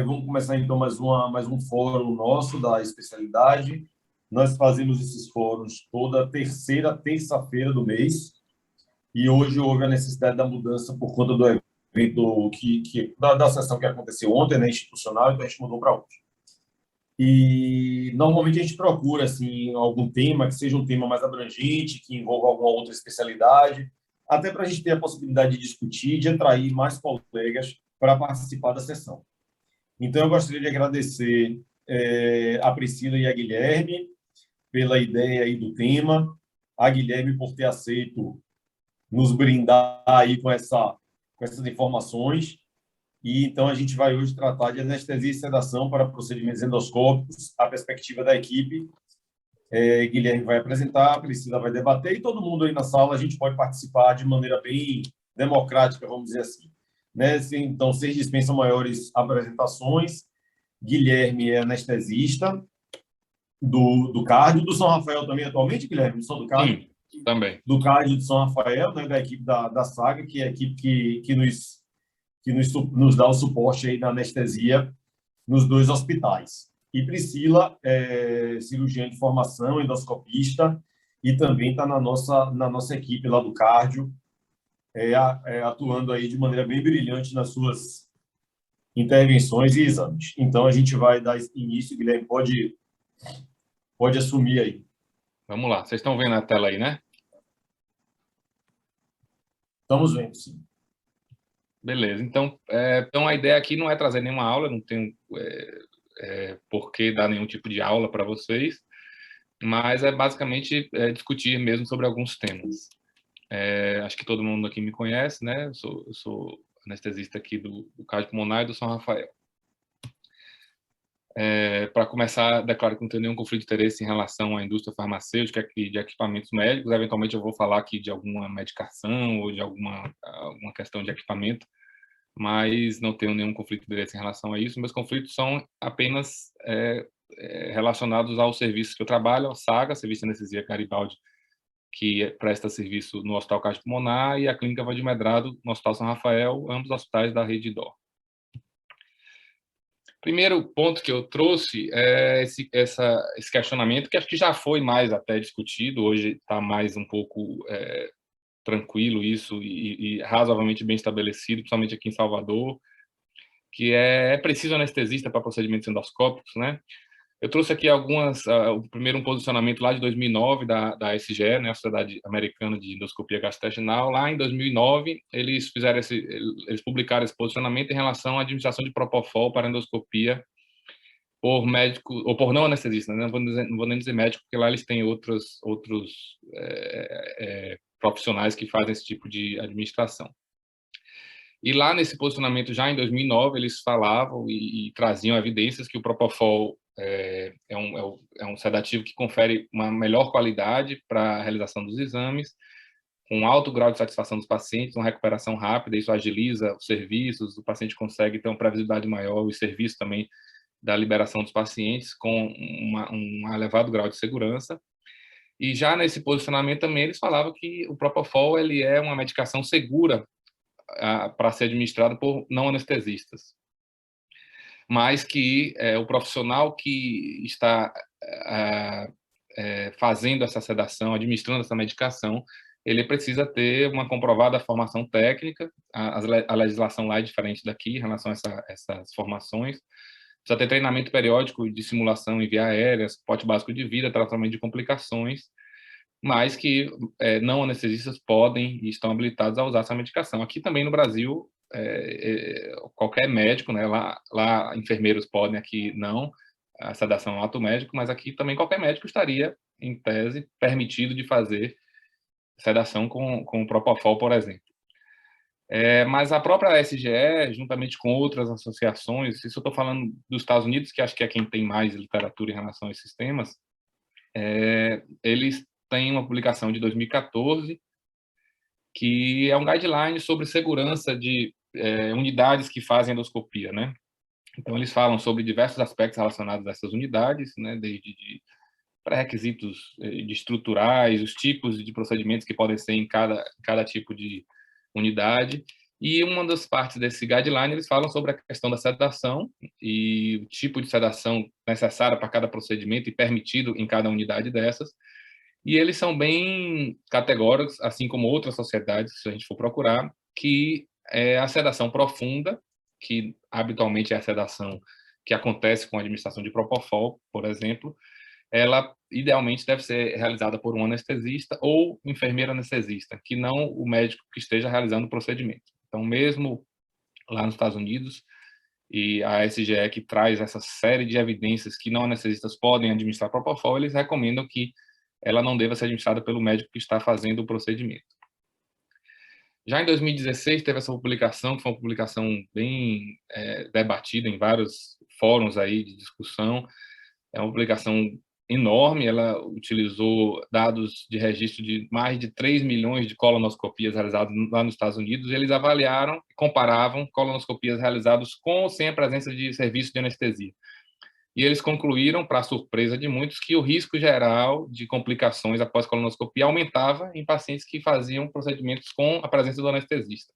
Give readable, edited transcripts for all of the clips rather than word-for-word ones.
Vamos começar então mais um fórum nosso da especialidade. Nós fazemos esses fóruns toda terceira terça-feira do mês e hoje houve a necessidade da mudança por conta do evento da sessão que aconteceu ontem, né, institucional, então a gente mudou para hoje. E normalmente a gente procura assim algum tema que seja um tema mais abrangente, que envolva alguma outra especialidade, até para a gente ter a possibilidade de discutir, de atrair mais colegas para participar da sessão. Então, eu gostaria de agradecer a Priscila e a Guilherme pela ideia aí do tema, a Guilherme por ter aceito nos brindar aí com essas informações. E então a gente vai hoje tratar de anestesia e sedação para procedimentos endoscópicos, a perspectiva da equipe. Guilherme vai apresentar, a Priscila vai debater e todo mundo aí na sala a gente pode participar de maneira bem democrática, vamos dizer assim. Né? Então, vocês dispensam maiores apresentações. Guilherme é anestesista do cardio, do São Rafael também atualmente, Guilherme, só do cardio? Sim, também. Do cardio do São Rafael, né, da equipe da Saga, que é a equipe que nos dá o suporte aí da anestesia nos dois hospitais. E Priscila é cirurgiã de formação, endoscopista, e também está na nossa equipe lá do cardio, atuando aí de maneira bem brilhante nas suas intervenções e exames. Então, a gente vai dar início, Guilherme, pode assumir aí. Vamos lá. Vocês estão vendo a tela aí, né? Estamos vendo, sim. Beleza. Então a ideia aqui não é trazer nenhuma aula, não tem por que dar nenhum tipo de aula para vocês, mas é basicamente discutir mesmo sobre alguns temas. Acho que todo mundo aqui me conhece, né? Eu sou anestesista aqui do cardiopulmonar e do São Rafael. Para começar, declaro que não tenho nenhum conflito de interesse em relação à indústria farmacêutica e de equipamentos médicos. Eventualmente, eu vou falar aqui de alguma medicação ou de alguma questão de equipamento, mas não tenho nenhum conflito de interesse em relação a isso. Meus conflitos são apenas relacionados aos serviços que eu trabalho, a SAGA, Serviço de Anestesia Garibaldi, que presta serviço no Hospital Cardiopulmonar, e a Clínica Valdir Medrado, no Hospital São Rafael, ambos hospitais da rede DOR. Primeiro ponto que eu trouxe é esse questionamento, que acho que já foi mais até discutido, hoje está mais um pouco tranquilo isso e razoavelmente bem estabelecido, principalmente aqui em Salvador, que é preciso anestesista para procedimentos endoscópicos, né? Eu trouxe aqui o primeiro posicionamento lá de 2009 da SGE, né, a Sociedade Americana de Endoscopia Gastrointestinal. Lá em 2009, eles publicaram esse posicionamento em relação à administração de Propofol para endoscopia por médico, ou por não anestesista, né? Não vou nem dizer médico, porque lá eles têm outros profissionais que fazem esse tipo de administração. E lá nesse posicionamento, já em 2009, eles falavam e traziam evidências que o Propofol é um sedativo que confere uma melhor qualidade para a realização dos exames, com alto grau de satisfação dos pacientes, uma recuperação rápida, isso agiliza os serviços, o paciente consegue ter uma previsibilidade maior, o serviço também da liberação dos pacientes com um elevado grau de segurança. E já nesse posicionamento também eles falavam que o Propofol ele é uma medicação segura para ser administrada por não anestesistas, mas que o profissional que está fazendo essa sedação, administrando essa medicação, ele precisa ter uma comprovada formação técnica. A legislação lá é diferente daqui em relação a essas formações. Precisa ter treinamento periódico de simulação em via aérea, suporte básico de vida, tratamento de complicações, mas que não anestesistas podem e estão habilitados a usar essa medicação. Aqui também no Brasil, qualquer médico, né, lá enfermeiros podem, aqui não, a sedação é um ato médico, mas aqui também qualquer médico estaria, em tese, permitido de fazer sedação com o Propofol, por exemplo. Mas a própria SGE, juntamente com outras associações, isso eu estou falando dos Estados Unidos, que acho que é quem tem mais literatura em relação a esses temas, eles têm uma publicação de 2014, que é um guideline sobre segurança de unidades que fazem endoscopia, né? Então, eles falam sobre diversos aspectos relacionados a essas unidades, né, desde pré-requisitos de estruturais, os tipos de procedimentos que podem ser em cada tipo de unidade, E uma das partes desse guideline, eles falam sobre a questão da sedação e o tipo de sedação necessária para cada procedimento e permitido em cada unidade dessas. E eles são bem categóricos, assim como outras sociedades, se a gente for procurar, que é a sedação profunda, que habitualmente é a sedação que acontece com a administração de Propofol, por exemplo, ela idealmente deve ser realizada por um anestesista ou enfermeiro anestesista, que não o médico que esteja realizando o procedimento. Então, mesmo lá nos Estados Unidos, e a SGE que traz essa série de evidências que não anestesistas podem administrar Propofol, eles recomendam que ela não deva ser administrada pelo médico que está fazendo o procedimento. Já em 2016 teve essa publicação, que foi uma publicação bem debatida em vários fóruns aí de discussão. É uma publicação enorme, ela utilizou dados de registro de mais de 3 milhões de colonoscopias realizadas lá nos Estados Unidos, e eles avaliaram e comparavam colonoscopias realizadas com ou sem a presença de serviço de anestesia. E eles concluíram, para a surpresa de muitos, que o risco geral de complicações após colonoscopia aumentava em pacientes que faziam procedimentos com a presença do anestesista.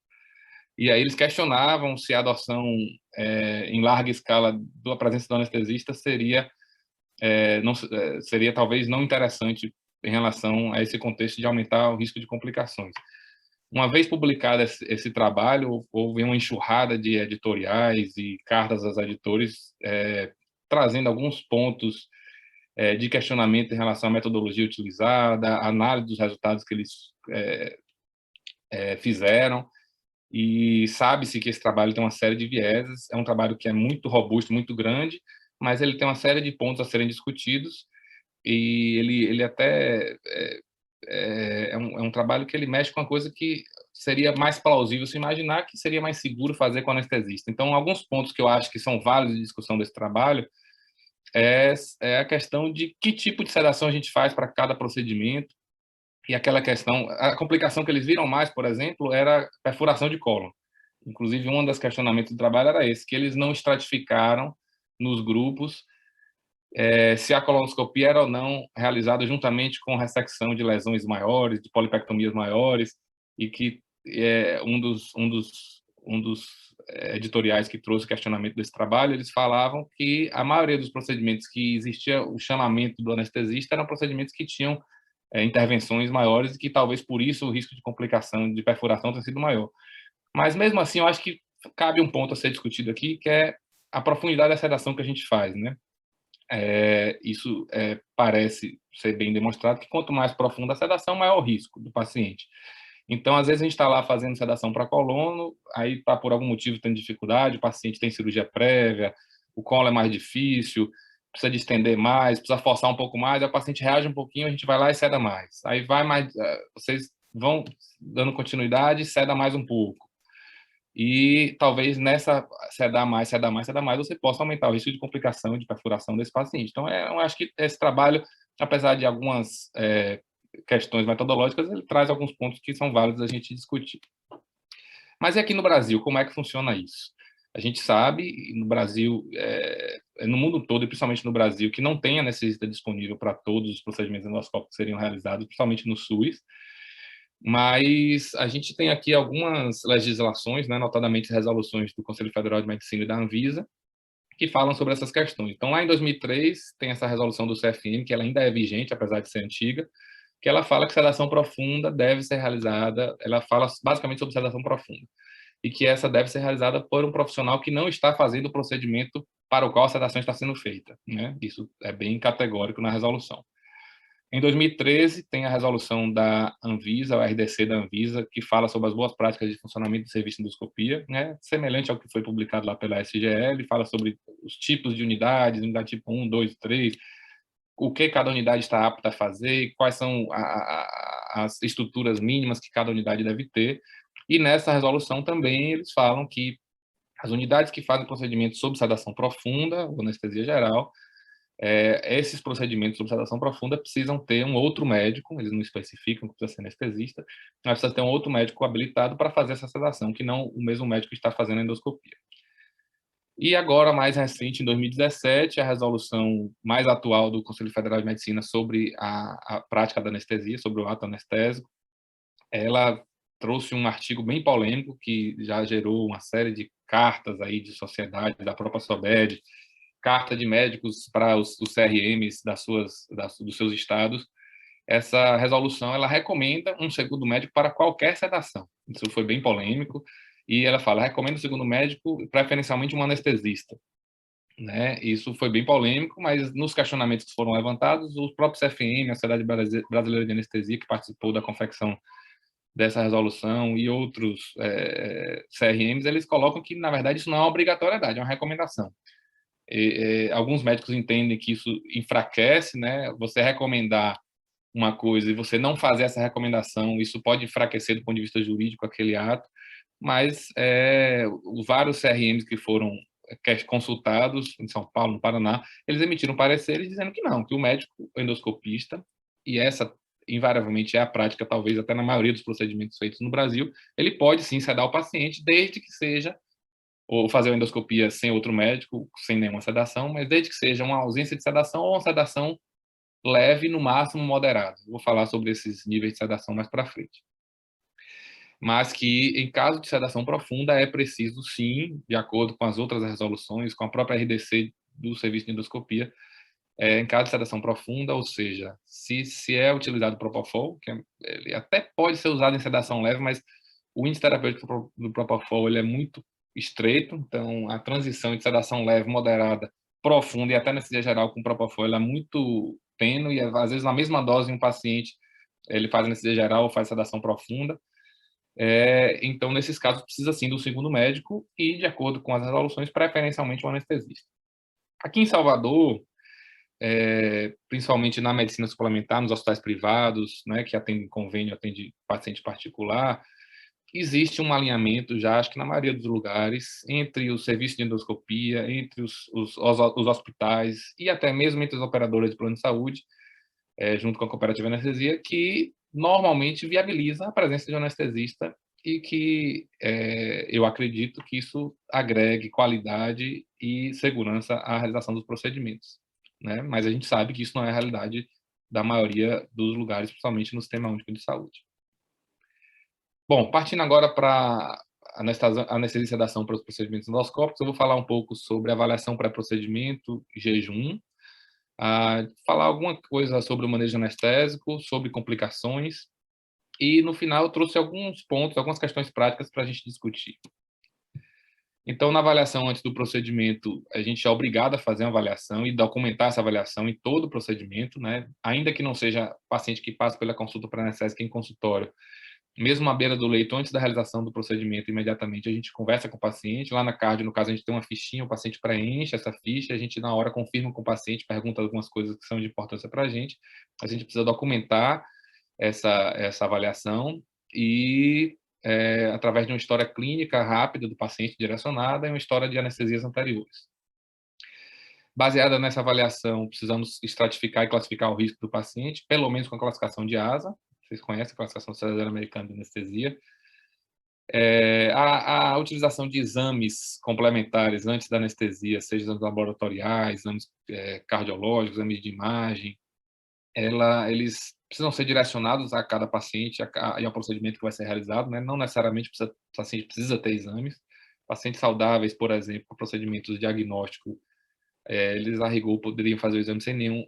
E aí eles questionavam se a adoção em larga escala da presença do anestesista seria talvez não interessante em relação a esse contexto de aumentar o risco de complicações. Uma vez publicado esse trabalho, houve uma enxurrada de editoriais e cartas aos editores trazendo alguns pontos de questionamento em relação à metodologia utilizada, a análise dos resultados que eles fizeram, e sabe-se que esse trabalho tem uma série de vieses, é um trabalho que é muito robusto, muito grande, mas ele tem uma série de pontos a serem discutidos, e ele até é um trabalho que ele mexe com uma coisa que seria mais plausível se imaginar, que seria mais seguro fazer com anestesista. Então, alguns pontos que eu acho que são válidos de discussão desse trabalho é a questão de que tipo de sedação a gente faz para cada procedimento, e aquela questão, a complicação que eles viram mais, por exemplo, era perfuração de cólon. Inclusive, um dos questionamentos do trabalho era esse, que eles não estratificaram nos grupos se a colonoscopia era ou não realizada juntamente com ressecção de lesões maiores, de polipectomias maiores, e que um dos editoriais que trouxe o questionamento desse trabalho, eles falavam que a maioria dos procedimentos que existia o chamamento do anestesista eram procedimentos que tinham intervenções maiores, e que talvez por isso o risco de complicação de perfuração tenha sido maior. Mas mesmo assim, eu acho que cabe um ponto a ser discutido aqui, que é a profundidade da sedação que a gente faz, né? Isso parece ser bem demonstrado, que quanto mais profunda a sedação, maior o risco do paciente. Então, às vezes, a gente está lá fazendo sedação para colono, aí está por algum motivo tendo dificuldade, o paciente tem cirurgia prévia, o colo é mais difícil, precisa de estender mais, precisa forçar um pouco mais, aí o paciente reage um pouquinho, a gente vai lá e seda mais. Aí vai mais, vocês vão dando continuidade, ceda mais um pouco. E talvez nessa sedar mais, você possa aumentar o risco de complicação de perfuração desse paciente. Então, eu acho que esse trabalho, apesar de algumas questões metodológicas, ele traz alguns pontos que são válidos a gente discutir. Mas e aqui no Brasil, como é que funciona isso? A gente sabe, no Brasil, no mundo todo, e principalmente no Brasil, que não tem anestesista disponível para todos os procedimentos endoscópicos que seriam realizados, principalmente no SUS, mas a gente tem aqui algumas legislações, né, notadamente resoluções do Conselho Federal de Medicina e da Anvisa, que falam sobre essas questões. Então, lá em 2003, tem essa resolução do CFM, que ela ainda é vigente, apesar de ser antiga, que ela fala que sedação profunda deve ser realizada, ela fala basicamente sobre sedação profunda, e que essa deve ser realizada por um profissional que não está fazendo o procedimento para o qual a sedação está sendo feita, né? Isso é bem categórico na resolução. Em 2013, tem a resolução da Anvisa, o RDC da Anvisa, que fala sobre as boas práticas de funcionamento do serviço de endoscopia, né? Semelhante ao que foi publicado lá pela SGL, fala sobre os tipos de unidades, unidade tipo 1, 2, 3, o que cada unidade está apta a fazer, quais são as estruturas mínimas que cada unidade deve ter. E nessa resolução também eles falam que as unidades que fazem procedimentos sob sedação profunda, ou anestesia geral, esses procedimentos sob sedação profunda precisam ter um outro médico, eles não especificam que precisa ser anestesista, mas precisa ter um outro médico habilitado para fazer essa sedação, que não o mesmo médico que está fazendo a endoscopia. E agora, mais recente, em 2017, a resolução mais atual do Conselho Federal de Medicina sobre a prática da anestesia, sobre o ato anestésico, ela trouxe um artigo bem polêmico que já gerou uma série de cartas aí de sociedade, da própria SOBED, carta de médicos para os CRMs dos seus estados. Essa resolução ela recomenda um segundo médico para qualquer sedação. Isso foi bem polêmico. E ela fala, recomenda um segundo médico, preferencialmente um anestesista. Né? Isso foi bem polêmico, mas nos questionamentos que foram levantados, o próprio CFM, a Sociedade Brasileira de Anestesia, que participou da confecção dessa resolução, e outros CRMs, eles colocam que, na verdade, isso não é uma obrigatoriedade, é uma recomendação. Alguns médicos entendem que isso enfraquece, né? Você recomendar uma coisa e você não fazer essa recomendação, isso pode enfraquecer do ponto de vista jurídico aquele ato, mas os vários CRMs que foram consultados em São Paulo, no Paraná, eles emitiram pareceres dizendo que não, que o médico endoscopista, e essa invariavelmente é a prática, talvez até na maioria dos procedimentos feitos no Brasil, ele pode sim sedar o paciente, desde que seja, ou fazer a endoscopia sem outro médico, sem nenhuma sedação, mas desde que seja uma ausência de sedação ou uma sedação leve, no máximo moderado. Vou falar sobre esses níveis de sedação mais para frente. Mas que, em caso de sedação profunda, é preciso, sim, de acordo com as outras resoluções, com a própria RDC do serviço de endoscopia, em caso de sedação profunda, ou seja, se é utilizado o Propofol, que ele até pode ser usado em sedação leve, mas o índice terapêutico do Propofol ele é muito estreito, então a transição de sedação leve, moderada, profunda e até anestesia geral com Propofol ela é muito tênue, e às vezes na mesma dose em um paciente ele faz anestesia geral ou faz sedação profunda. Então, nesses casos, precisa sim do segundo médico e, de acordo com as resoluções, preferencialmente um anestesista. Aqui em Salvador, principalmente na medicina suplementar, nos hospitais privados, né, que atendem convênio, atende paciente particular, existe um alinhamento já, acho que na maioria dos lugares, entre o serviço de endoscopia, entre os hospitais e até mesmo entre as operadoras de plano de saúde, junto com a cooperativa de anestesia, que normalmente viabiliza a presença de um anestesista e que eu acredito que isso agregue qualidade e segurança à realização dos procedimentos, né? Mas a gente sabe que isso não é a realidade da maioria dos lugares, principalmente no Sistema Único de Saúde. Bom, partindo agora para a anestesia e sedação para os procedimentos endoscópicos, eu vou falar um pouco sobre avaliação pré-procedimento, jejum, falar alguma coisa sobre o manejo anestésico, sobre complicações, e no final eu trouxe alguns pontos, algumas questões práticas para a gente discutir. Então, na avaliação antes do procedimento, a gente é obrigado a fazer uma avaliação e documentar essa avaliação em todo o procedimento, né? Ainda que não seja paciente que passa pela consulta pré-anestésica em consultório, mesmo à beira do leito, antes da realização do procedimento, imediatamente a gente conversa com o paciente. Lá na cardio, no caso, a gente tem uma fichinha, o paciente preenche essa ficha, a gente na hora confirma com o paciente, pergunta algumas coisas que são de importância para a gente precisa documentar essa avaliação e, através de uma história clínica rápida do paciente direcionada e uma história de anestesias anteriores. Baseada nessa avaliação, precisamos estratificar e classificar o risco do paciente, pelo menos com a classificação de ASA. Vocês conhecem a classificação Sociedade Americana de Anestesia. A utilização de exames complementares antes da anestesia, seja exames laboratoriais, exames cardiológicos, exames de imagem, eles precisam ser direcionados a cada paciente e ao procedimento que vai ser realizado, né? Não necessariamente o paciente precisa ter exames. Pacientes saudáveis, por exemplo, com procedimentos diagnósticos, eles, a rigor, poderiam fazer o exame sem nenhum,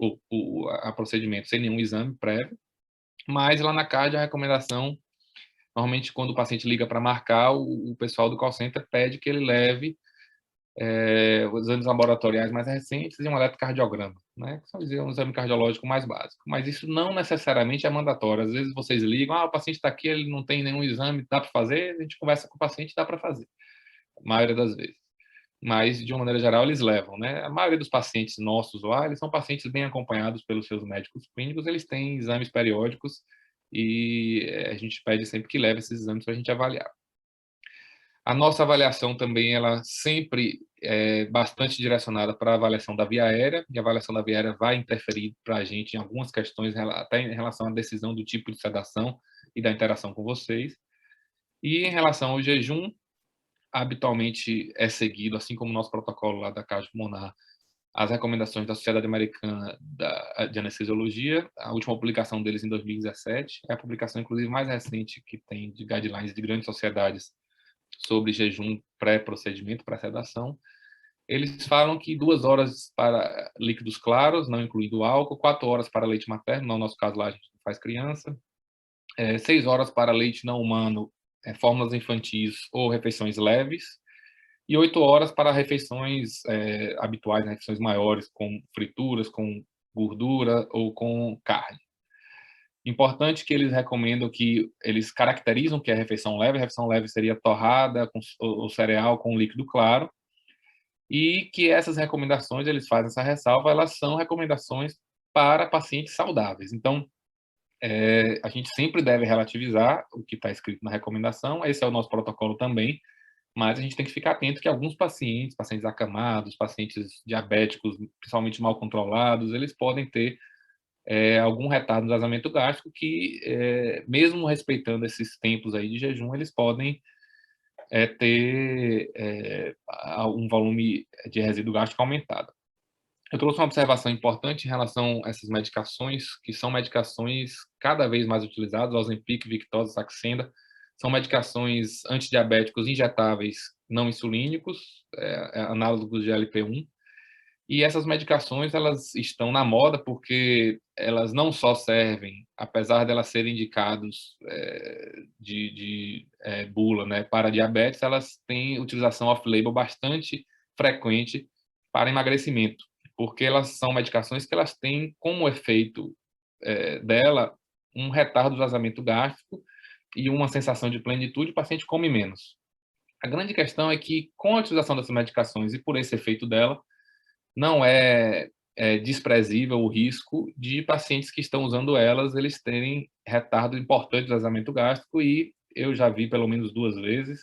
a procedimento sem nenhum exame prévio, mas lá na CAD a recomendação, normalmente quando o paciente liga para marcar, o pessoal do call center pede que ele leve os exames laboratoriais mais recentes e um eletrocardiograma, né? Que são um exame cardiológico mais básico. Mas isso não necessariamente é mandatório. Às vezes vocês ligam, o paciente está aqui, ele não tem nenhum exame, dá para fazer? A gente conversa com o paciente, dá para fazer, a maioria das vezes. Mas, de uma maneira geral, eles levam, né? A maioria dos pacientes nossos lá, eles são pacientes bem acompanhados pelos seus médicos clínicos, eles têm exames periódicos e a gente pede sempre que leve esses exames para a gente avaliar. A nossa avaliação também, ela sempre é bastante direcionada para a avaliação da via aérea, e a avaliação da via aérea vai interferir para a gente em algumas questões, até em relação à decisão do tipo de sedação e da interação com vocês. E em relação ao jejum, habitualmente é seguido, assim como o nosso protocolo lá da Caixa Pulmonar, as recomendações da Sociedade Americana de Anestesiologia. A última publicação deles em 2017 é a publicação, inclusive, mais recente que tem de guidelines de grandes sociedades sobre jejum pré-procedimento, pré-sedação. Eles falam que 2 horas para líquidos claros, não incluindo álcool, 4 horas para leite materno, no nosso caso lá a gente não faz criança, 6 horas para leite não humano, fórmulas infantis ou refeições leves, e 8 horas para refeições habituais, né, refeições maiores, com frituras, com gordura ou com carne. Importante que eles recomendam que eles caracterizam que é refeição leve. A refeição leve seria torrada ou cereal com líquido claro, e que essas recomendações, eles fazem essa ressalva, elas são recomendações para pacientes saudáveis. Então, a gente sempre deve relativizar o que está escrito na recomendação, esse é o nosso protocolo também, mas a gente tem que ficar atento que alguns pacientes, pacientes acamados, pacientes diabéticos, principalmente mal controlados, eles podem ter algum retardo no vazamento gástrico que, mesmo respeitando esses tempos aí de jejum, eles podem ter um volume de resíduo gástrico aumentado. Eu trouxe uma observação importante em relação a essas medicações, que são medicações cada vez mais utilizadas, Ozempic, Victoza, Saxenda, são medicações antidiabéticos injetáveis não insulínicos, análogos de LP1, e essas medicações, elas estão na moda porque elas não só servem, apesar de elas serem indicados bula, né, para diabetes, elas têm utilização off-label bastante frequente para emagrecimento, porque elas são medicações que elas têm como efeito dela um retardo do vazamento gástrico e uma sensação de plenitude, o paciente come menos. A grande questão é que, com a utilização dessas medicações e por esse efeito dela, não é desprezível o risco de pacientes que estão usando elas, eles terem retardo importante do vazamento gástrico, e eu já vi pelo menos 2 vezes,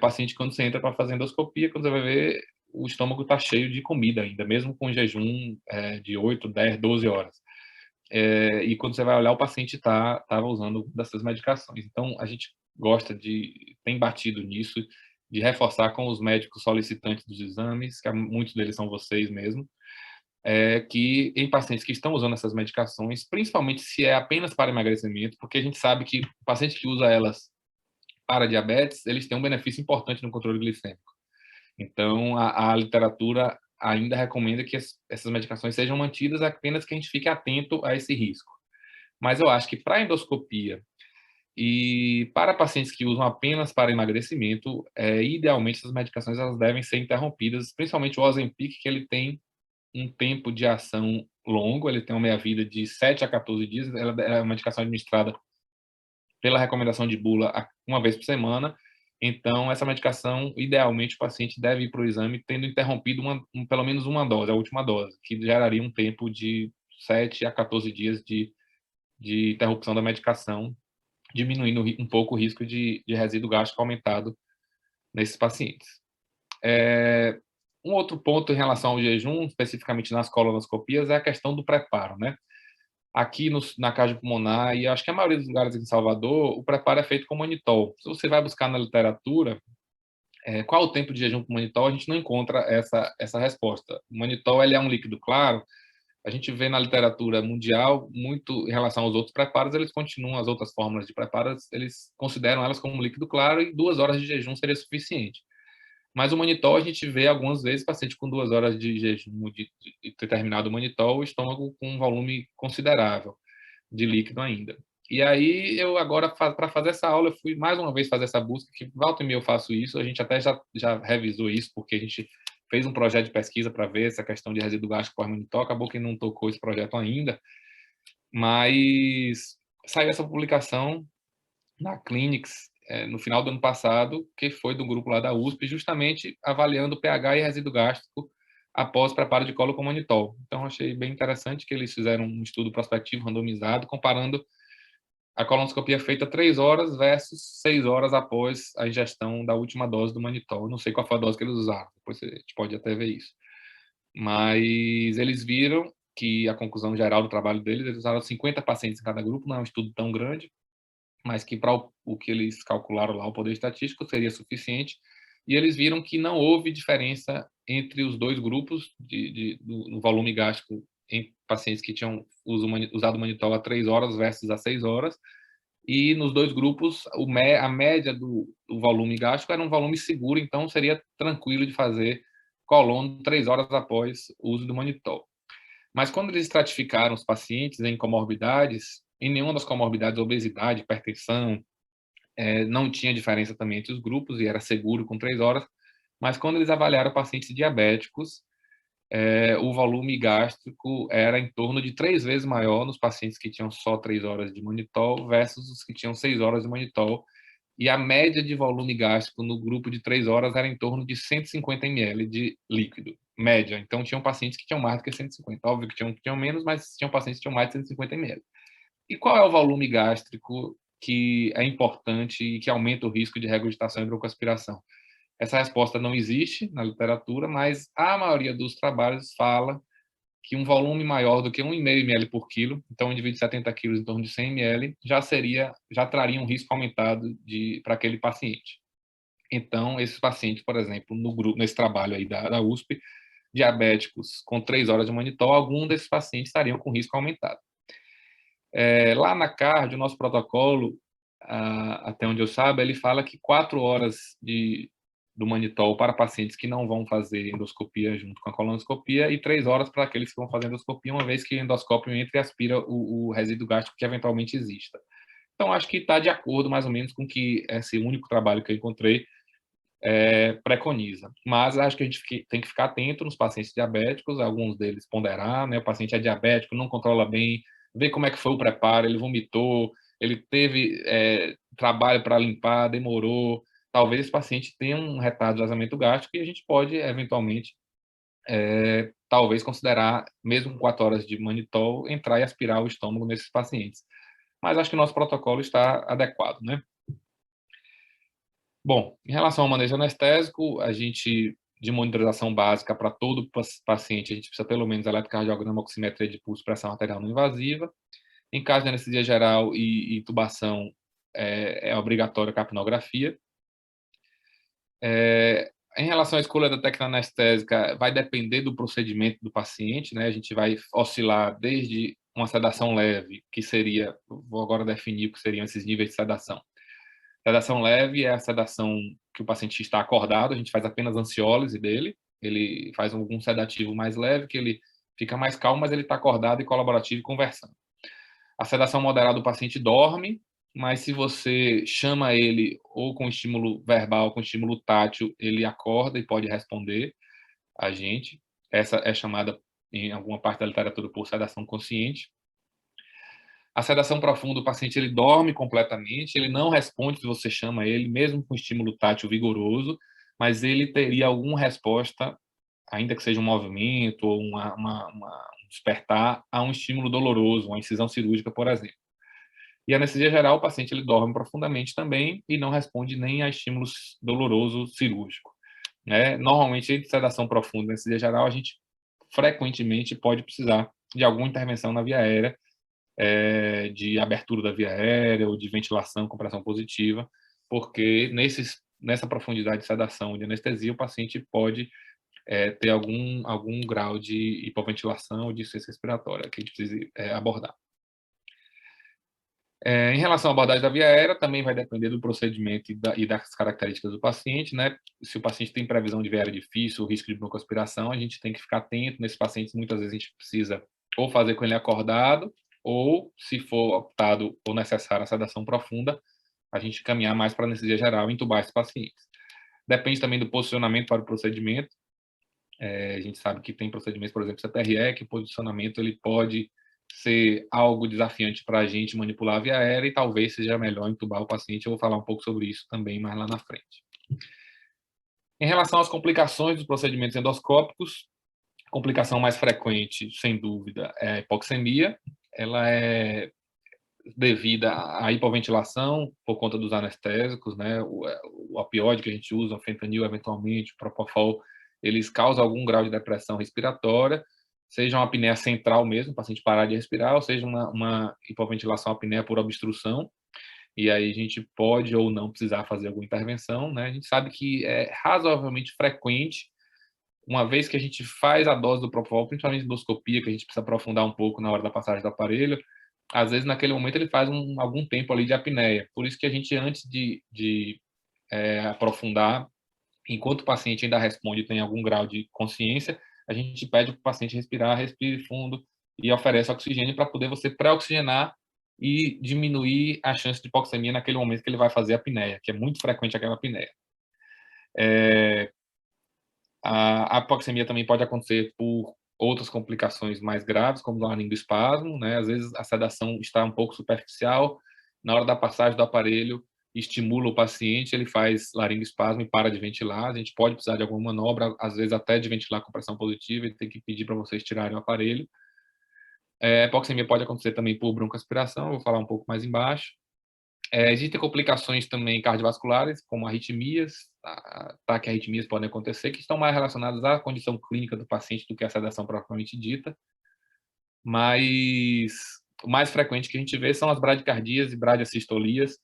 paciente quando você entra para fazer endoscopia, quando você vai ver, o estômago está cheio de comida ainda, mesmo com jejum de 8, 10, 12 horas. E quando você vai olhar, o paciente estava usando dessas medicações. Então, a gente tem batido nisso, de reforçar com os médicos solicitantes dos exames, que muitos deles são vocês mesmo, que em pacientes que estão usando essas medicações, principalmente se é apenas para emagrecimento, porque a gente sabe que o paciente que usa elas para diabetes, eles têm um benefício importante no controle glicêmico. Então, a literatura ainda recomenda que essas medicações sejam mantidas, apenas que a gente fique atento a esse risco. Mas eu acho que para endoscopia e para pacientes que usam apenas para emagrecimento, idealmente essas medicações elas devem ser interrompidas, principalmente o Ozempic, que ele tem um tempo de ação longo, ele tem uma meia-vida de 7 a 14 dias, ela é uma medicação administrada pela recomendação de bula uma vez por semana. Então, essa medicação, idealmente, o paciente deve ir para o exame tendo interrompido pelo menos uma dose, a última dose, que geraria um tempo de 7 a 14 dias de interrupção da medicação, diminuindo um pouco o risco de resíduo gástrico aumentado nesses pacientes. Um outro ponto em relação ao jejum, especificamente nas colonoscopias, é a questão do preparo, né? Aqui na cardiopulmonar, e acho que a maioria dos lugares em Salvador, o preparo é feito com manitol. Se você vai buscar na literatura qual o tempo de jejum com manitol, a gente não encontra essa resposta. O manitol, ele é um líquido claro, a gente vê na literatura mundial, muito em relação aos outros preparos, eles continuam, as outras fórmulas de preparos, eles consideram elas como um líquido claro, e 2 horas de jejum seria suficiente. Mas o manitol, a gente vê algumas vezes paciente com 2 horas de jejum, de ter terminado o manitol, o estômago com um volume considerável de líquido ainda. E aí, eu agora, para fazer essa aula, eu fui mais uma vez fazer essa busca, que volta e meia eu faço isso, a gente até já revisou isso, porque a gente fez um projeto de pesquisa para ver essa questão de resíduo gástrico pós-manitol, acabou que não tocou esse projeto ainda, mas saiu essa publicação na Clinics, no final do ano passado, que foi do grupo lá da USP, justamente avaliando o pH e resíduo gástrico após preparo de colo com manitol. Então, achei bem interessante que eles fizeram um estudo prospectivo randomizado, comparando a colonoscopia feita 3 horas versus 6 horas após a ingestão da última dose do manitol. Eu não sei qual foi a dose que eles usaram, depois a gente pode até ver isso. Mas eles viram que a conclusão geral do trabalho deles, eles usaram 50 pacientes em cada grupo, não é um estudo tão grande, mas que para o que eles calcularam lá, o poder estatístico, seria suficiente. e eles viram que não houve diferença entre os dois grupos do volume gástrico em pacientes que tinham usado o manitol a 3 horas versus a 6 horas, e nos dois grupos a média do volume gástrico era um volume seguro, então seria tranquilo de fazer colono 3 horas após o uso do manitol. Mas quando eles estratificaram os pacientes em comorbidades, em nenhuma das comorbidades, obesidade, hipertensão, não tinha diferença também entre os grupos e era seguro com 3 horas, mas quando eles avaliaram pacientes diabéticos, o volume gástrico era em torno de 3 vezes maior nos pacientes que tinham só 3 horas de manitol versus os que tinham 6 horas de manitol, e a média de volume gástrico no grupo de 3 horas era em torno de 150 ml de líquido, média. Então, tinham pacientes que tinham mais do que 150. Óbvio que tinham menos, mas tinham pacientes que tinham mais de 150 ml. E qual é o volume gástrico que é importante e que aumenta o risco de regurgitação e broncoaspiração? Essa resposta não existe na literatura, mas a maioria dos trabalhos fala que um volume maior do que 1,5 ml por quilo, então um indivíduo de 70 quilos em torno de 100 ml, já traria um risco aumentado para aquele paciente. Então, esses pacientes, por exemplo, nesse trabalho aí da USP, diabéticos com 3 horas de manitol, algum desses pacientes estariam com risco aumentado. Lá na CARD, o nosso protocolo, até onde eu saiba, ele fala que 4 horas do manitol para pacientes que não vão fazer endoscopia junto com a colonoscopia e 3 horas para aqueles que vão fazer endoscopia, uma vez que o endoscópio entra e aspira o resíduo gástrico que eventualmente exista. Então, acho que está de acordo mais ou menos com que esse único trabalho que eu encontrei preconiza. Mas acho que a gente tem que ficar atento nos pacientes diabéticos, alguns deles ponderar, né? O paciente é diabético, não controla bem, ver como é que foi o preparo, ele vomitou, ele teve trabalho para limpar, demorou. Talvez esse paciente tenha um retardo de vazamento gástrico e a gente pode, eventualmente, talvez considerar, mesmo com 4 horas de manitol, entrar e aspirar o estômago nesses pacientes. Mas acho que o nosso protocolo está adequado, né? Bom, em relação ao manejo anestésico, a gente, de monitorização básica para todo paciente, a gente precisa pelo menos eletrocardiograma, oximetria de pulso, pressão arterial não invasiva. Em caso de anestesia geral e intubação, é obrigatória a capnografia. Em relação à escolha da técnica anestésica, vai depender do procedimento do paciente, né? A gente vai oscilar desde uma sedação leve, que seria, vou agora definir o que seriam esses níveis de sedação. Sedação leve é a sedação que o paciente está acordado, a gente faz apenas ansiólise dele, ele faz algum sedativo mais leve, que ele fica mais calmo, mas ele está acordado e colaborativo e conversando. A sedação moderada, o paciente dorme, mas se você chama ele ou com estímulo verbal, com estímulo tátil, ele acorda e pode responder a gente. Essa é chamada, em alguma parte da literatura, por sedação consciente. A sedação profunda, o paciente ele dorme completamente, ele não responde se você chama ele, mesmo com estímulo tátil vigoroso, mas ele teria alguma resposta, ainda que seja um movimento ou um despertar, a um estímulo doloroso, uma incisão cirúrgica, por exemplo. E a anestesia geral, o paciente ele dorme profundamente também e não responde nem a estímulos doloroso cirúrgico. Normalmente, em sedação profunda e anestesia geral, a gente frequentemente pode precisar de alguma intervenção na via aérea, de abertura da via aérea ou de ventilação com pressão positiva, porque nessa profundidade de sedação de anestesia, o paciente pode ter algum grau de hipoventilação ou de insuficiência respiratória que a gente precisa abordar. Em relação à abordagem da via aérea, também vai depender do procedimento e das características do paciente, né? Se o paciente tem previsão de via aérea difícil, o risco de broncoaspiração, a gente tem que ficar atento nesses pacientes. Muitas vezes a gente precisa ou fazer com ele acordado, ou, se for optado ou necessária a sedação profunda, a gente caminhar mais para a anestesia geral e intubar esses pacientes. Depende também do posicionamento para o procedimento. A gente sabe que tem procedimentos, por exemplo, CPRE, que o posicionamento ele pode ser algo desafiante para a gente manipular a via aérea e talvez seja melhor intubar o paciente. Eu vou falar um pouco sobre isso também mais lá na frente. Em relação às complicações dos procedimentos endoscópicos, a complicação mais frequente, sem dúvida, é a hipoxemia. Ela é devida à hipoventilação por conta dos anestésicos, né? O opioide que a gente usa, o fentanil, eventualmente, o propofol, eles causam algum grau de depressão respiratória, seja uma apneia central mesmo, o paciente parar de respirar, ou seja uma hipoventilação, apneia por obstrução. e aí a gente pode ou não precisar fazer alguma intervenção, né? A gente sabe que é razoavelmente frequente, uma vez que a gente faz a dose do Propofol, principalmente endoscopia, que a gente precisa aprofundar um pouco na hora da passagem do aparelho, às vezes naquele momento ele faz algum tempo ali de apneia. Por isso que a gente, antes de aprofundar, enquanto o paciente ainda responde e tem algum grau de consciência, a gente pede para o paciente respirar, respire fundo e oferece oxigênio para poder você pré-oxigenar e diminuir a chance de hipoxemia naquele momento que ele vai fazer a apneia, que é muito frequente aquela apneia. A hipoxemia também pode acontecer por outras complicações mais graves, como o laringoespasmo, né? Às vezes a sedação está um pouco superficial, na hora da passagem do aparelho, estimula o paciente, ele faz laringoespasmo e para de ventilar. A gente pode precisar de alguma manobra, às vezes até de ventilar com pressão positiva, e tem que pedir para vocês tirarem o aparelho. A hipoxemia pode acontecer também por broncoaspiração, vou falar um pouco mais embaixo. Existem complicações também cardiovasculares, como arritmias, taquiarritmias podem acontecer, que estão mais relacionadas à condição clínica do paciente do que à sedação propriamente dita. Mas o mais frequente que a gente vê são as bradicardias e bradiacistolias,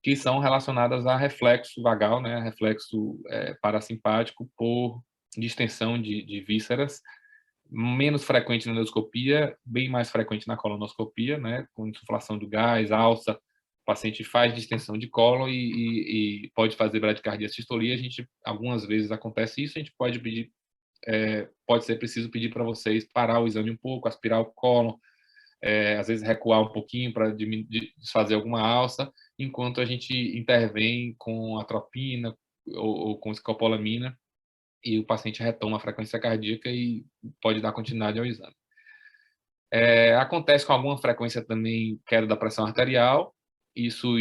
que são relacionadas a reflexo vagal, né, reflexo parasimpático por distensão de vísceras, menos frequente na endoscopia, bem mais frequente na colonoscopia, né, com insuflação do gás, alça, o paciente faz distensão de cólon e pode fazer bradicardia sistolia. A gente, algumas vezes acontece isso, a gente pode pedir, pode ser preciso pedir para vocês parar o exame um pouco, aspirar o cólon, às vezes recuar um pouquinho para desfazer alguma alça, enquanto a gente intervém com atropina ou com escopolamina, e o paciente retoma a frequência cardíaca e pode dar continuidade ao exame. Acontece com alguma frequência também queda da pressão arterial, isso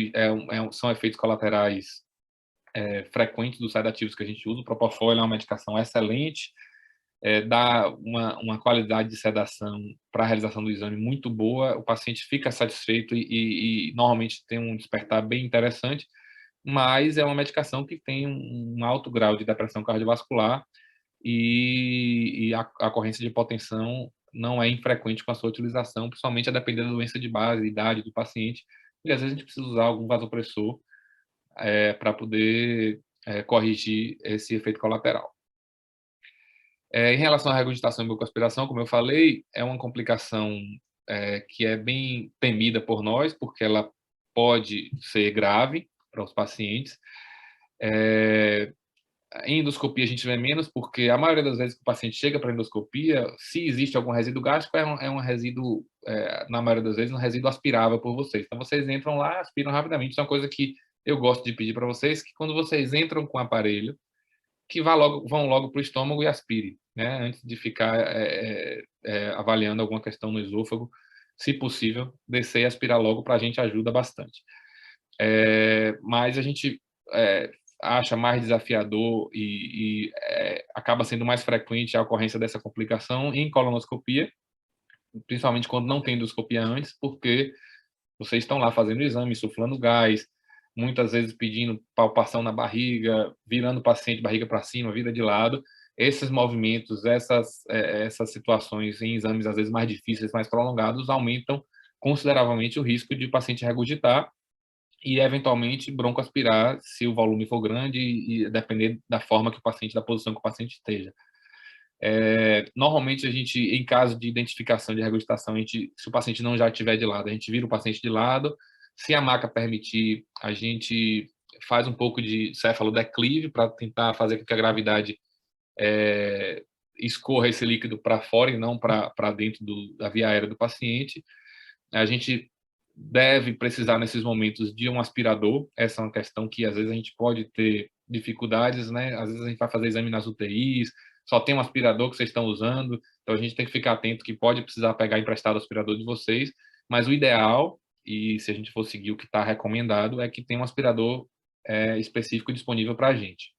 são efeitos colaterais frequentes dos sedativos que a gente usa. O Propofol é uma medicação excelente, dá uma qualidade de sedação para a realização do exame muito boa, o paciente fica satisfeito e normalmente tem um despertar bem interessante, mas é uma medicação que tem um alto grau de depressão cardiovascular e a ocorrência de hipotensão não é infrequente com a sua utilização, principalmente a depender da doença de base, idade do paciente, e às vezes a gente precisa usar algum vasopressor para poder corrigir esse efeito colateral. Em relação à regurgitação e mucoaspiração, como eu falei, é uma complicação que é bem temida por nós, porque ela pode ser grave para os pacientes. Em endoscopia a gente vê menos, porque a maioria das vezes que o paciente chega para endoscopia, se existe algum resíduo gástrico, é um resíduo, na maioria das vezes, um resíduo aspirável por vocês. Então, vocês entram lá, aspiram rapidamente. Isso é uma coisa que eu gosto de pedir para vocês, que quando vocês entram com o aparelho, que vão logo para o estômago e aspire, né? Antes de ficar avaliando alguma questão no esôfago, se possível, descer e aspirar logo para a gente ajuda bastante. Mas a gente acha mais desafiador e acaba sendo mais frequente a ocorrência dessa complicação em colonoscopia, principalmente quando não tem endoscopia antes, porque vocês estão lá fazendo o exame, insuflando gás, muitas vezes pedindo palpação na barriga, virando o paciente barriga para cima, vira de lado. Esses movimentos, essas situações em exames às vezes mais difíceis, mais prolongados, aumentam consideravelmente o risco de o paciente regurgitar e, eventualmente, broncoaspirar, se o volume for grande e depender da forma que o paciente, da posição que o paciente esteja. Normalmente, a gente, em caso de identificação de regurgitação, se o paciente não já estiver de lado, a gente vira o paciente de lado. Se a maca permitir, a gente faz um pouco de cefalodeclive para tentar fazer com que a gravidade escorra esse líquido para fora e não para dentro da via aérea do paciente. A gente deve precisar, nesses momentos, de um aspirador. Essa é uma questão que, às vezes, a gente pode ter dificuldades, né? Às vezes, a gente vai fazer exame nas UTIs, só tem um aspirador que vocês estão usando, então a gente tem que ficar atento que pode precisar pegar emprestado o aspirador de vocês, mas o ideal, e se a gente for seguir o que está recomendado, é que tenha um aspirador específico disponível para a gente.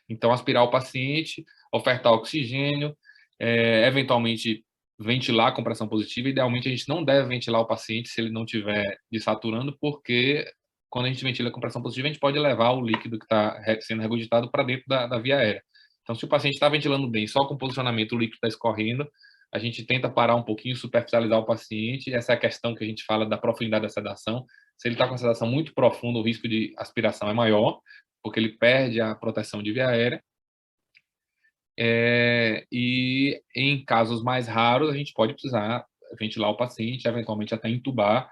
Então, aspirar o paciente, ofertar oxigênio, eventualmente ventilar com pressão positiva. Idealmente, a gente não deve ventilar o paciente se ele não estiver desaturando, porque quando a gente ventila com pressão positiva, a gente pode levar o líquido que está sendo regurgitado para dentro da via aérea. Então, se o paciente está ventilando bem, só com posicionamento o líquido está escorrendo, a gente tenta parar um pouquinho, superficializar o paciente. Essa é a questão que a gente fala da profundidade da sedação. Se ele está com uma sedação muito profunda, o risco de aspiração é maior, porque ele perde a proteção de via aérea. E em casos mais raros, a gente pode precisar ventilar o paciente, eventualmente até intubar,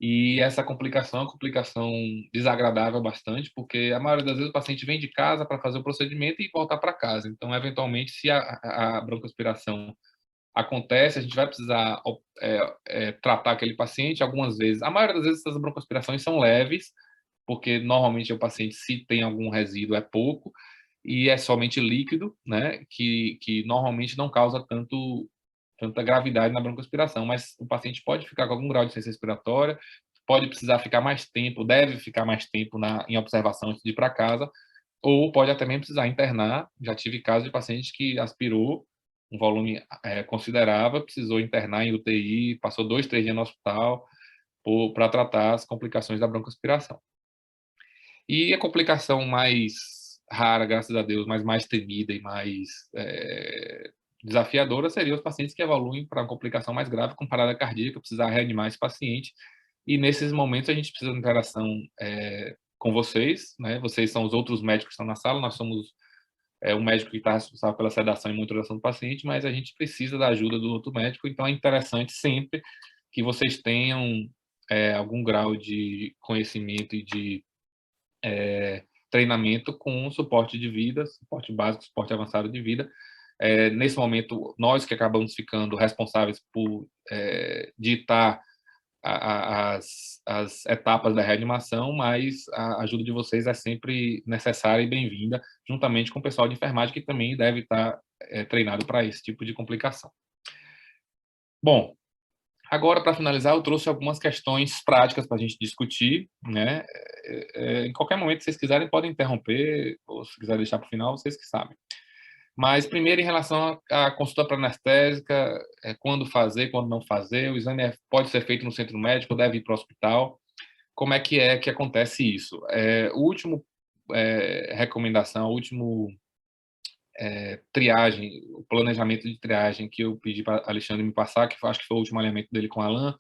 e essa complicação é uma complicação desagradável bastante, porque a maioria das vezes o paciente vem de casa para fazer o procedimento e voltar para casa. Então, eventualmente, se a broncoaspiração acontece, a gente vai precisar tratar aquele paciente algumas vezes. A maioria das vezes essas broncoaspirações são leves, porque normalmente o paciente, se tem algum resíduo, é pouco, e é somente líquido, né, que normalmente não causa tanta gravidade na broncoaspiração, mas o paciente pode ficar com algum grau de ciência respiratória, pode precisar ficar mais tempo, deve ficar mais tempo em observação antes de ir para casa, ou pode até mesmo precisar internar. Já tive casos de paciente que aspirou um volume considerável, precisou internar em UTI, passou 2, 3 dias no hospital para tratar as complicações da broncoaspiração. E a complicação mais rara, graças a Deus, mas mais temida e mais desafiadora seria os pacientes que evoluem para uma complicação mais grave, com parada cardíaca, precisar reanimar esse paciente. E nesses momentos a gente precisa de interação com vocês, né? Vocês são os outros médicos que estão na sala, nós somos o médico que está responsável pela sedação e monitorização do paciente, mas a gente precisa da ajuda do outro médico, então é interessante sempre que vocês tenham algum grau de conhecimento e de treinamento com suporte de vida, suporte básico, suporte avançado de vida. Nesse momento, nós que acabamos ficando responsáveis por ditar as etapas da reanimação, mas a ajuda de vocês é sempre necessária e bem-vinda, juntamente com o pessoal de enfermagem, que também deve estar treinado para esse tipo de complicação. Bom, agora, para finalizar, eu trouxe algumas questões práticas para a gente discutir, né? Em qualquer momento, se vocês quiserem, podem interromper, ou se quiserem deixar para o final, vocês que sabem. Mas, primeiro, em relação à consulta pré-anestésica, quando fazer, quando não fazer, o exame pode ser feito no centro médico, deve ir para o hospital. Como é que acontece isso? O último recomendação, o último triagem, o planejamento de triagem que eu pedi para Alexandre me passar, que acho que foi o último alinhamento dele com o Alan,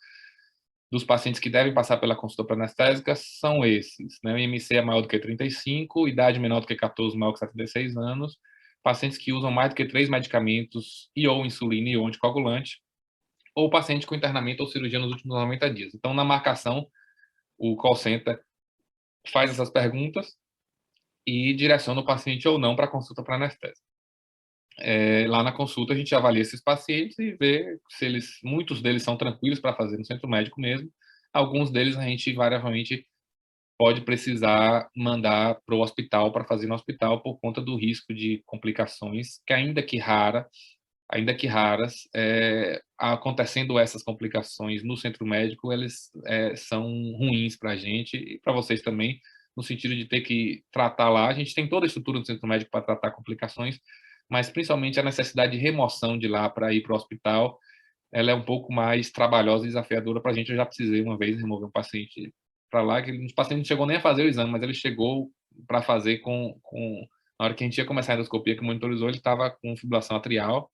dos pacientes que devem passar pela consulta pré-anestésica são esses, né? O IMC é maior do que 35, idade menor do que 14, maior que 76 anos, pacientes que usam mais do que 3 medicamentos e ou insulina e ou anticoagulante, ou paciente com internamento ou cirurgia nos últimos 90 dias. Então, na marcação, o call center faz essas perguntas e direciona o paciente ou não para a consulta pré-anestésica. Lá na consulta, a gente avalia esses pacientes e vê se muitos deles são tranquilos para fazer no centro médico mesmo. Alguns deles a gente, invariavelmente, pode precisar mandar para o hospital, para fazer no hospital, por conta do risco de complicações, que ainda que raras, acontecendo essas complicações no centro médico, eles são ruins para a gente e para vocês também, no sentido de ter que tratar lá. A gente tem toda a estrutura do centro médico para tratar complicações, mas principalmente a necessidade de remoção de lá para ir para o hospital, ela é um pouco mais trabalhosa e desafiadora para a gente. Eu já precisei uma vez remover um paciente para lá, que o paciente não chegou nem a fazer o exame, mas ele chegou para fazer na hora que a gente ia começar a endoscopia, que monitorizou, ele estava com fibrilação atrial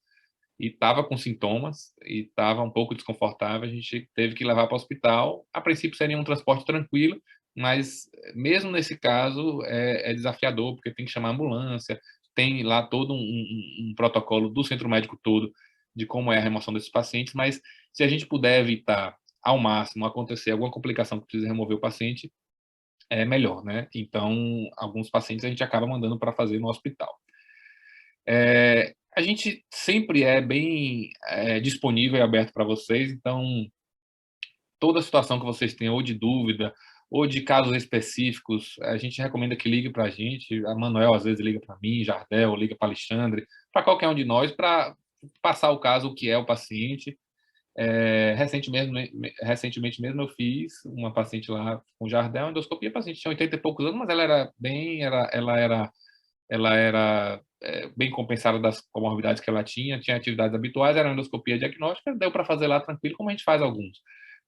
e estava com sintomas e estava um pouco desconfortável. A gente teve que levar para o hospital. A princípio seria um transporte tranquilo, mas mesmo nesse caso é desafiador, porque tem que chamar a ambulância, tem lá todo um protocolo do centro médico todo de como é a remoção desses pacientes, mas se a gente puder evitar ao máximo acontecer alguma complicação que precisa remover o paciente, é melhor, né? Então, alguns pacientes a gente acaba mandando para fazer no hospital. A gente sempre é bem disponível e aberto para vocês, então, toda situação que vocês tenham, ou de dúvida, ou de casos específicos, a gente recomenda que ligue para a gente. A Manuel, às vezes, liga para mim, Jardel, liga para Alexandre, para qualquer um de nós, para passar o caso, o que é o paciente. Recentemente mesmo eu fiz uma paciente lá com Jardel, endoscopia, a paciente tinha 80 e poucos anos, mas ela era bem compensada das comorbidades que ela tinha atividades habituais, era uma endoscopia diagnóstica, deu para fazer lá tranquilo, como a gente faz alguns.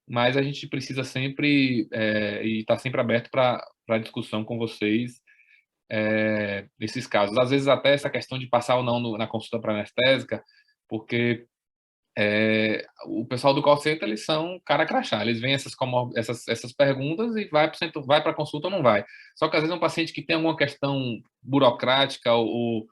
Mas a gente precisa sempre, e está sempre aberto para discussão com vocês nesses casos. Às vezes até essa questão de passar ou não na consulta pré-anestésica, porque o pessoal do call center, eles são cara crachá, eles veem essas perguntas e vai para a consulta ou não vai. Só que às vezes é um paciente que tem alguma questão burocrática ou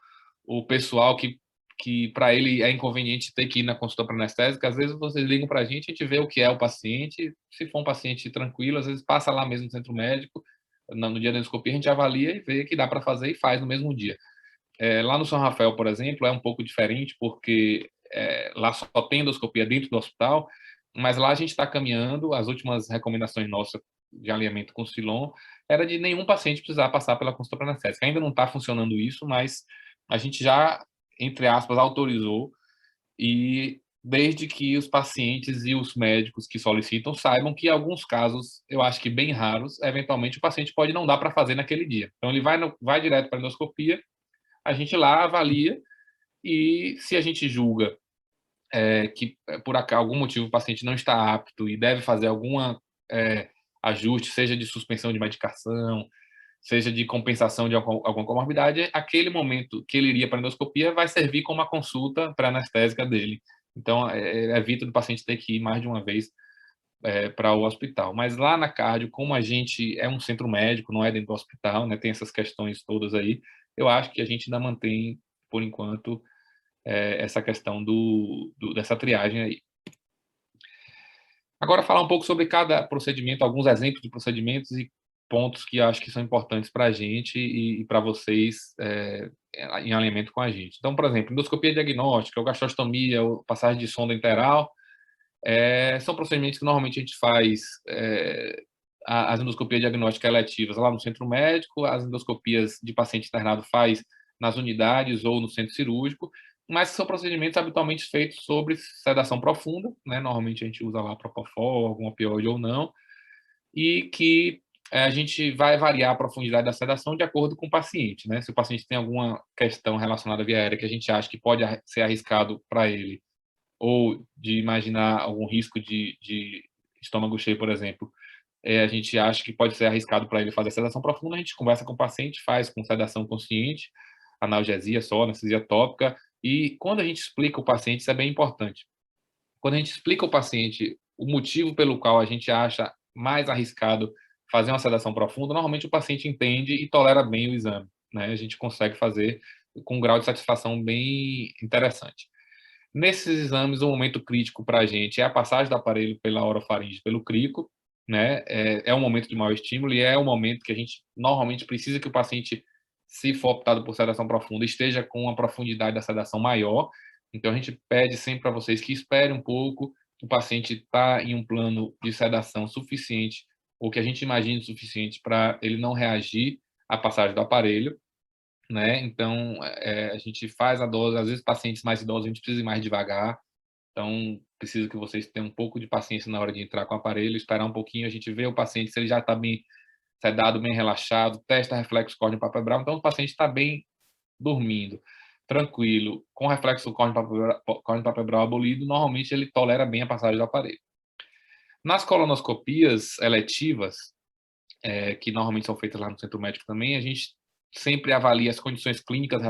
pessoal que para ele é inconveniente ter que ir na consulta para anestésica, às vezes vocês ligam para a gente vê o que é o paciente, se for um paciente tranquilo, às vezes passa lá mesmo no centro médico, no dia da endoscopia a gente avalia e vê que dá para fazer e faz no mesmo dia. Lá no São Rafael, por exemplo, é um pouco diferente, porque lá só tem endoscopia dentro do hospital, mas lá a gente está caminhando, as últimas recomendações nossas de alinhamento com o Silom era de nenhum paciente precisar passar pela consulta pré-anestésica. Ainda não está funcionando isso, mas a gente já, entre aspas, autorizou, e desde que os pacientes e os médicos que solicitam saibam que, em alguns casos, eu acho que bem raros, eventualmente o paciente pode não dar para fazer naquele dia. Então, ele vai direto para a endoscopia, a gente lá avalia, e se a gente julga que por algum motivo o paciente não está apto e deve fazer alguma ajuste, seja de suspensão de medicação, seja de compensação de alguma comorbidade, aquele momento que ele iria para a endoscopia vai servir como uma consulta pré-anestésica dele. Então, evita do paciente ter que ir mais de uma vez para o hospital. Mas lá na cardio, como a gente é um centro médico, não é dentro do hospital, né, tem essas questões todas aí, eu acho que a gente ainda mantém, por enquanto, essa questão dessa triagem aí. Agora, falar um pouco sobre cada procedimento, alguns exemplos de procedimentos e pontos que acho que são importantes para a gente e para vocês em alinhamento com a gente. Então, por exemplo, endoscopia diagnóstica, ou gastrostomia, ou passagem de sonda enteral, são procedimentos que normalmente a gente faz as endoscopias diagnósticas eletivas lá no centro médico, as endoscopias de paciente internado faz nas unidades ou no centro cirúrgico, mas são procedimentos habitualmente feitos sobre sedação profunda, né? Normalmente a gente usa lá Propofol, algum opioide ou não, e que a gente vai variar a profundidade da sedação de acordo com o paciente, né? Se o paciente tem alguma questão relacionada à via aérea que a gente acha que pode ser arriscado para ele, ou de imaginar algum risco de estômago cheio, por exemplo, a gente acha que pode ser arriscado para ele fazer sedação profunda, a gente conversa com o paciente, faz com sedação consciente, analgesia só, anestesia tópica, e quando a gente explica o paciente, isso é bem importante. Quando a gente explica ao paciente o motivo pelo qual a gente acha mais arriscado fazer uma sedação profunda, normalmente o paciente entende e tolera bem o exame, né? A gente consegue fazer com um grau de satisfação bem interessante. Nesses exames, o momento crítico para a gente é a passagem do aparelho pela orofaringe, pelo crico, né? Um momento de maior estímulo e é um momento que a gente normalmente precisa que o paciente, se for optado por sedação profunda, esteja com uma profundidade da sedação maior. Então, a gente pede sempre para vocês que esperem um pouco, o paciente está em um plano de sedação suficiente, ou que a gente imagine suficiente para ele não reagir à passagem do aparelho, né? Então, a gente faz a dose, às vezes pacientes mais idosos a gente precisa ir mais devagar, então preciso que vocês tenham um pouco de paciência na hora de entrar com o aparelho, esperar um pouquinho, a gente vê o paciente se ele já está bem sedado, bem relaxado, testa reflexo córneo-palpebral, então o paciente está bem dormindo, tranquilo, com reflexo córneo-palpebral abolido, normalmente ele tolera bem a passagem do aparelho. Nas colonoscopias eletivas, que normalmente são feitas lá no centro médico também, a gente sempre avalia as condições clínicas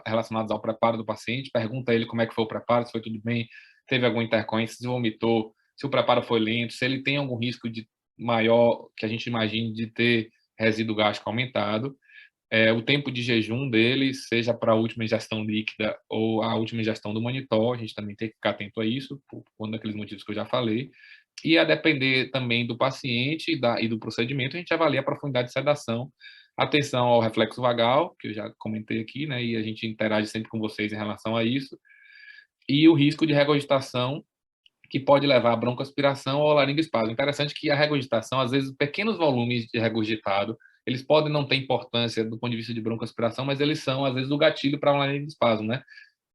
relacionadas ao preparo do paciente, pergunta a ele como é que foi o preparo, se foi tudo bem, teve alguma intercorrência, se vomitou, se o preparo foi lento, se ele tem algum risco de maior, que a gente imagine, de ter resíduo gástrico aumentado, o tempo de jejum dele, seja para a última ingestão líquida ou a última ingestão do monitor, a gente também tem que ficar atento a isso, por um daqueles motivos que eu já falei, e a depender também do paciente e do procedimento, a gente avalia a profundidade de sedação, atenção ao reflexo vagal, que eu já comentei aqui, né, e a gente interage sempre com vocês em relação a isso, e o risco de regurgitação, que pode levar a broncoaspiração ou laringoespasmo. Interessante que a regurgitação, às vezes, pequenos volumes de regurgitado, eles podem não ter importância do ponto de vista de broncoaspiração, mas eles são, às vezes, o gatilho para um laringoespasmo, né?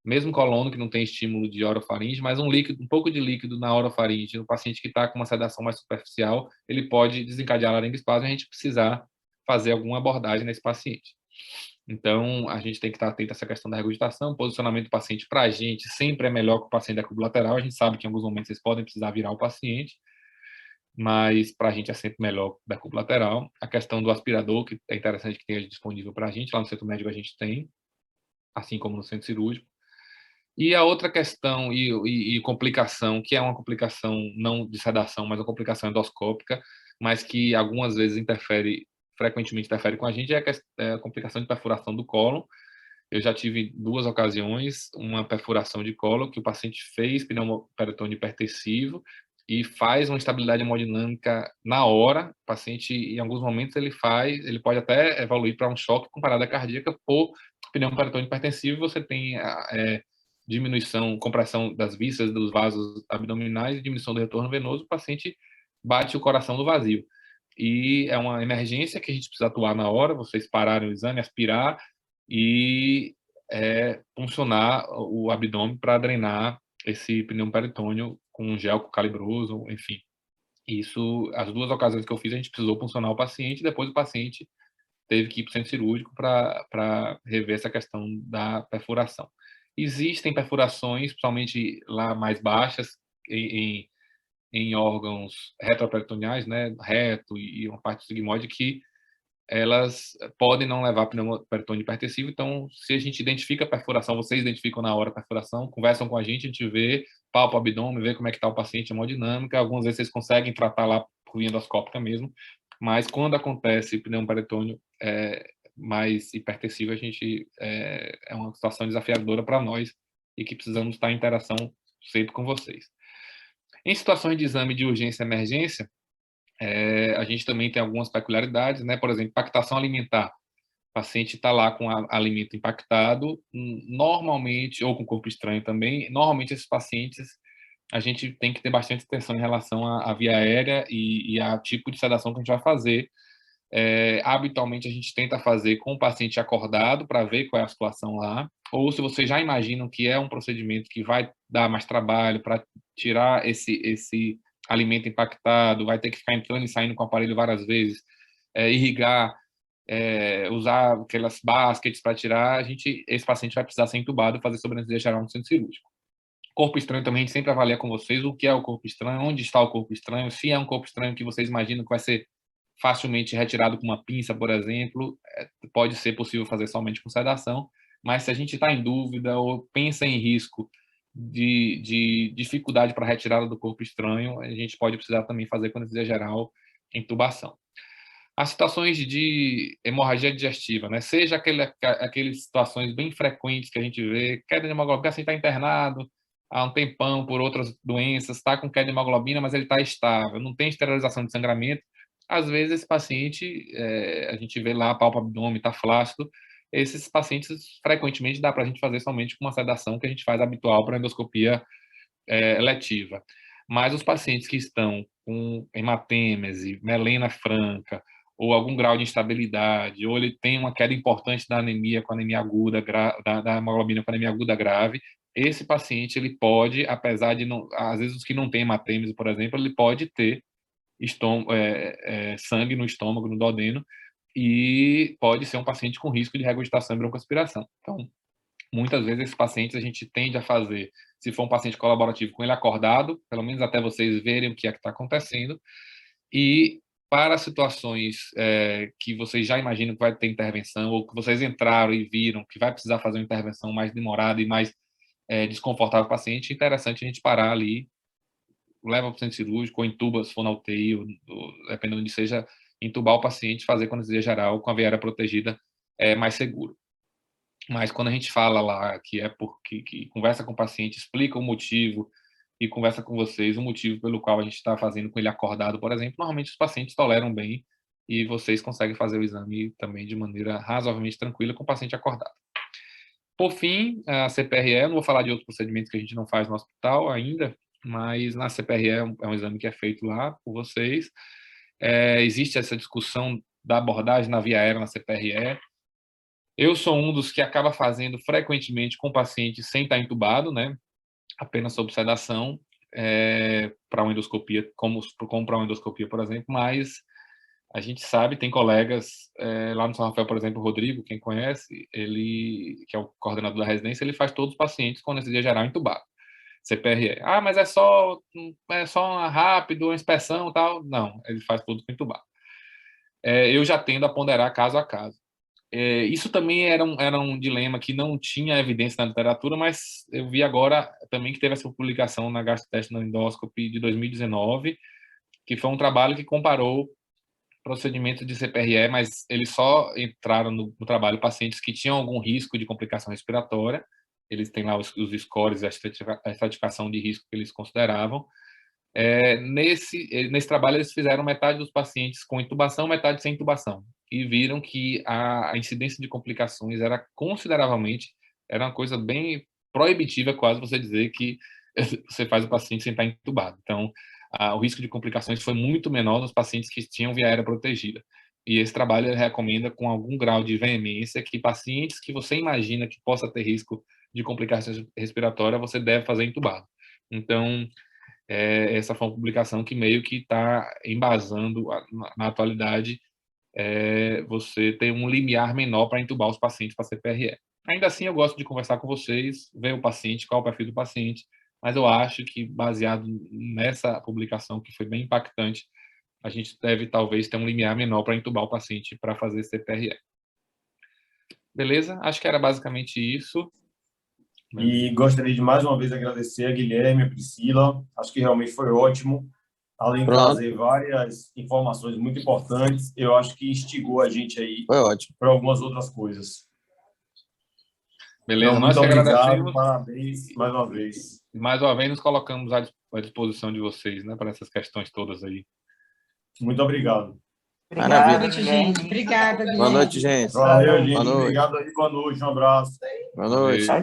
Mesmo colono, que não tem estímulo de orofaringe, mas um pouco de líquido na orofaringe, no paciente que está com uma sedação mais superficial, ele pode desencadear laringoespasmo e a gente precisar fazer alguma abordagem nesse paciente. Então, a gente tem que estar atento a essa questão da regurgitação. O posicionamento do paciente, para a gente, sempre é melhor que o paciente da cubo lateral. A gente sabe que em alguns momentos vocês podem precisar virar o paciente, mas para a gente é sempre melhor da cubo lateral. A questão do aspirador, que é interessante que tenha disponível para a gente, lá no centro médico a gente tem, assim como no centro cirúrgico. E a outra questão e complicação, que é uma complicação não de sedação, mas uma complicação endoscópica, mas que algumas vezes frequentemente interfere com a gente, é a complicação de perfuração do cólon. Eu já tive 2 ocasiões, uma perfuração de cólon, que o paciente fez pneumoperitônio hipertensivo e faz uma estabilidade hemodinâmica na hora. O paciente, em alguns momentos, ele pode até evoluir para um choque com parada cardíaca por pneumoperitônio hipertensivo. Você tem diminuição, compressão das vísceras, dos vasos abdominais, diminuição do retorno venoso, o paciente bate o coração no vazio. E é uma emergência que a gente precisa atuar na hora, vocês pararem o exame, aspirar e funcionar o abdômen para drenar esse pneumoperitônio com um gel calibroso, enfim. Isso, as 2 ocasiões que eu fiz, a gente precisou puncionar o paciente, depois o paciente teve que ir para o centro cirúrgico para rever essa questão da perfuração. Existem perfurações, principalmente lá mais baixas, em órgãos retroperitoneais, né, reto e uma parte do sigmoide, que elas podem não levar pneumoperitônio hipertensivo. Então, se a gente identifica a perfuração, vocês identificam na hora a perfuração, conversam com a gente vê, palpa o abdômen, vê como é que está o paciente, hemodinâmica. Algumas vezes vocês conseguem tratar lá por via endoscópica mesmo, mas quando acontece pneumoperitônio mais hipertensivo, a gente é uma situação desafiadora para nós e que precisamos estar em interação sempre com vocês. Em situações de exame de urgência e emergência, a gente também tem algumas peculiaridades, né? Por exemplo, impactação alimentar. O paciente está lá com alimento impactado, normalmente, ou com corpo estranho também, normalmente esses pacientes, a gente tem que ter bastante atenção em relação à via aérea e a tipo de sedação que a gente vai fazer. Habitualmente, a gente tenta fazer com o paciente acordado para ver qual é a situação lá, ou se vocês já imaginam que é um procedimento que vai dar mais trabalho para tirar esse alimento impactado, vai ter que ficar entrando e saindo com o aparelho várias vezes, irrigar, usar aquelas baskets para tirar, esse paciente vai precisar ser entubado e fazer sobrancelha geral no centro cirúrgico. Corpo estranho também, a gente sempre avalia com vocês o que é o corpo estranho, onde está o corpo estranho, se é um corpo estranho que vocês imaginam que vai ser facilmente retirado com uma pinça, por exemplo, pode ser possível fazer somente com sedação, mas se a gente está em dúvida ou pensa em risco de dificuldade para a retirada do corpo estranho, a gente pode precisar também fazer com anestesia geral, intubação. As situações de hemorragia digestiva, né? Seja aquelas situações bem frequentes que a gente vê, queda de hemoglobina, assim, está internado há um tempão por outras doenças, está com queda de hemoglobina, mas ele está estável, não tem esterilização de sangramento. Às vezes, esse paciente, a gente vê lá, palpa abdômen, está flácido. Esses pacientes, frequentemente, dá para a gente fazer somente com uma sedação que a gente faz habitual para endoscopia letiva. Mas os pacientes que estão com hematêmese, melena franca, ou algum grau de instabilidade, ou ele tem uma queda importante da anemia com anemia aguda, da hemoglobina com anemia aguda grave, esse paciente, ele pode, apesar de, não, às vezes, os que não têm hematêmese, por exemplo, ele pode ter sangue no estômago, no duodeno, e pode ser um paciente com risco de regurgitação e broncoaspiração. Então, muitas vezes, esses pacientes a gente tende a fazer, se for um paciente colaborativo, com ele acordado, pelo menos até vocês verem o que é que está acontecendo, e para situações que vocês já imaginam que vai ter intervenção, ou que vocês entraram e viram que vai precisar fazer uma intervenção mais demorada e mais desconfortável para o paciente, é interessante a gente parar ali, leva para o centro cirúrgico, ou intuba, se for na UTI, ou dependendo de seja, intubar o paciente, fazer com anestesia geral, com a via aérea protegida, é mais seguro. Mas quando a gente fala lá que é porque que conversa com o paciente, explica o motivo e conversa com vocês o motivo pelo qual a gente está fazendo com ele acordado, por exemplo, normalmente os pacientes toleram bem e vocês conseguem fazer o exame também de maneira razoavelmente tranquila com o paciente acordado. Por fim, a CPRE, eu não vou falar de outros procedimentos que a gente não faz no hospital ainda, mas na CPRE é um exame que é feito lá por vocês. Existe essa discussão da abordagem na via aérea na CPRE. Eu sou um dos que acaba fazendo frequentemente com pacientes sem estar entubado, né? Apenas sob sedação, para uma endoscopia, como para uma endoscopia, por exemplo, mas a gente sabe, tem colegas lá no São Rafael, por exemplo, o Rodrigo, quem conhece, ele, que é o coordenador da residência, ele faz todos os pacientes com anestesia geral entubado, CPRE. Ah, mas é só uma rápido, uma inspeção e tal. Não, ele faz tudo com entubado. Eu já tendo a ponderar caso a caso. Isso também era um dilema que não tinha evidência na literatura, mas eu vi agora também que teve essa publicação na Gastrointestinal de 2019, que foi um trabalho que comparou procedimentos de CPRE, mas eles só entraram no trabalho pacientes que tinham algum risco de complicação respiratória. Eles têm lá os scores, a estratificação de risco que eles consideravam. Nesse trabalho, eles fizeram metade dos pacientes com intubação, metade sem intubação, e viram que a incidência de complicações era consideravelmente, era uma coisa bem proibitiva, quase você dizer que você faz o paciente sem estar entubado. Então, o risco de complicações foi muito menor nos pacientes que tinham via aérea protegida. E esse trabalho recomenda com algum grau de veemência que pacientes que você imagina que possa ter risco de complicação respiratória, você deve fazer entubado. Então, essa foi uma publicação que meio que está embasando, na atualidade, você tem um limiar menor para entubar os pacientes para CPRE. Ainda assim, eu gosto de conversar com vocês, ver o paciente, qual é o perfil do paciente, mas eu acho que, baseado nessa publicação, que foi bem impactante, a gente deve, talvez, ter um limiar menor para entubar o paciente para fazer CPRE. Beleza? Acho que era basicamente isso. E gostaria de, mais uma vez, agradecer a Guilherme, a Priscila. Acho que realmente foi ótimo. Além de trazer várias informações muito importantes, eu acho que instigou a gente aí para algumas outras coisas. Beleza, então, nós muito que obrigado, agradecemos. Parabéns mais uma vez. Mais uma vez, nos colocamos à disposição de vocês, né, para essas questões todas aí. Muito obrigado. Boa noite, gente. Obrigada, Guilherme. Boa noite, gente. Valeu, gente. Boa noite. Obrigado aí. Boa noite. Um abraço. Boa noite.